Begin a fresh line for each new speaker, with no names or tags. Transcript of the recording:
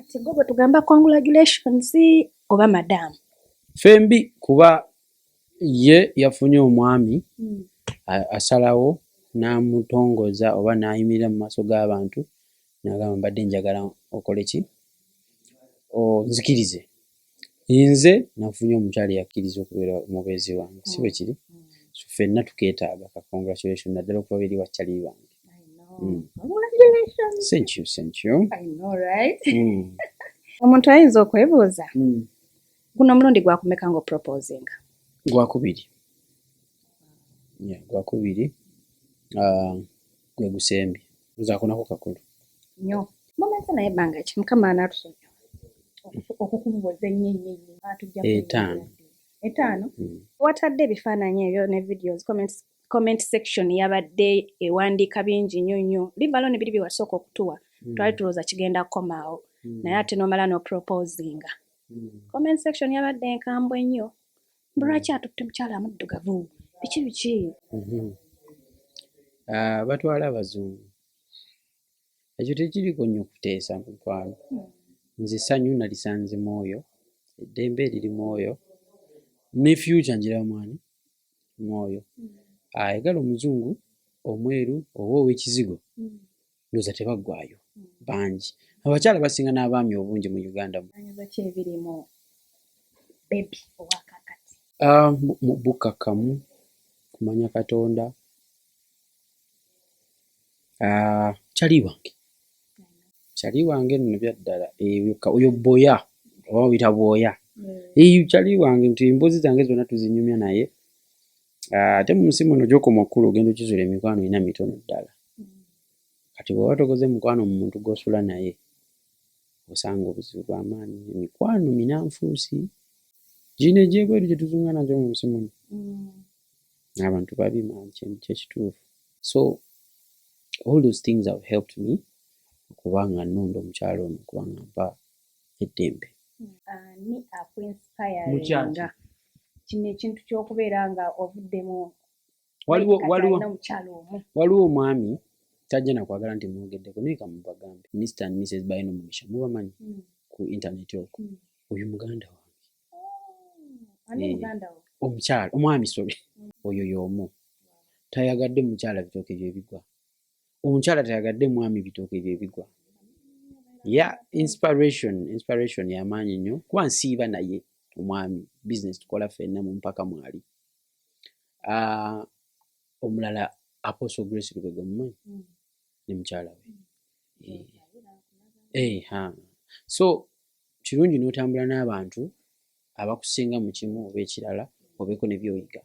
kati gwe tugamba congratulations oba madam
fembi kuba ye yafunye omwami asalawo n'amutongoza oba n'ayimirira mu maaso g'abantu n'agamba mbadde njagala okole ki nzikirize nze nafunye omukyala yakkiriza okubeera omubeezi wange si bwe kiri ffenna tukeetaaga ka congratulation naddala okuba beri wakyali bange.
Congratulations.
Thank you.
I know, right? Omuntu ayinza okwebuuza guno omulundi gwakumeka nga proposinga?
Gwakubiri. Gwakubiri gwe gusembi nzaakunako kakulu
nnyo mumaze naye ebbanga ki mukama anaatusonyiwa okukubuuza ennyo atujja 5 watadde ebifaananyi ebyo ne videos comment section yabadde ewandiika bingi nnyo bivalo ne biri byewasooka okutuwa twali tulowooza kigenda kukomaawo naye ate n'omala n'oproposinga comment section yabadde enkambwe nnyo lwaki atutte mukyala amuddugavu biki
batwala abazungu ekyo tekiriko nnyo kuteesa mukwano nze essanyu nalisanze mwoyo eddembe eriri mwoyo ne future njira mwani mwoyo ayagala omuzungu omweru oba ow'ekizigo ndowooza tebaggwaayo bangi abakyala basinga n'abaami obungi mu Uganda bukkakkamu kumanya Katonda kyali wange nno byaddala oyo boya oba bita bwoya kyali wange nti emboozi zange zonna tuzinyumya naye ate mu nsi muno gy'okoma okkulu ogenda okizula emikwano ina mitono ddala kati bw'oba tokoze mukwano mu muntu gw'osula naye osanga obuzibu bw'amaanyi emikwano minanfuusi gino egy'ebweru gye tuzunga nazo mu nsi muno abantu babi mangi kyekituufu so all those things have helped me okubanga nnonda omukyalo ono okubanga mpa eddembe
ni akuinspiringa kino ekintu ky'okubeera nga ovuddemu
waliwo omwami tajja nakwagala nti mwogeddeko naye kamubagambe Mr and Mrs Baino Mugisha mubamanyi ku internet okwo oyo muganda wange omukyala omwami sorry oyo y'omu tayagadde mukyala bitooke byebigwa omukyala tayagadde mwami bitooke byebigwa inspiration y'amaanyi nnyo kuba nsiiba naye omwami business tukola ffenna mu mpaka mwali omulala Apostle Grace Lubega mumanyi ne mukyala we so kirungi n'otambula n'abantu abakusinga mu kimu oba ekirala obeeko ne by'oyiga.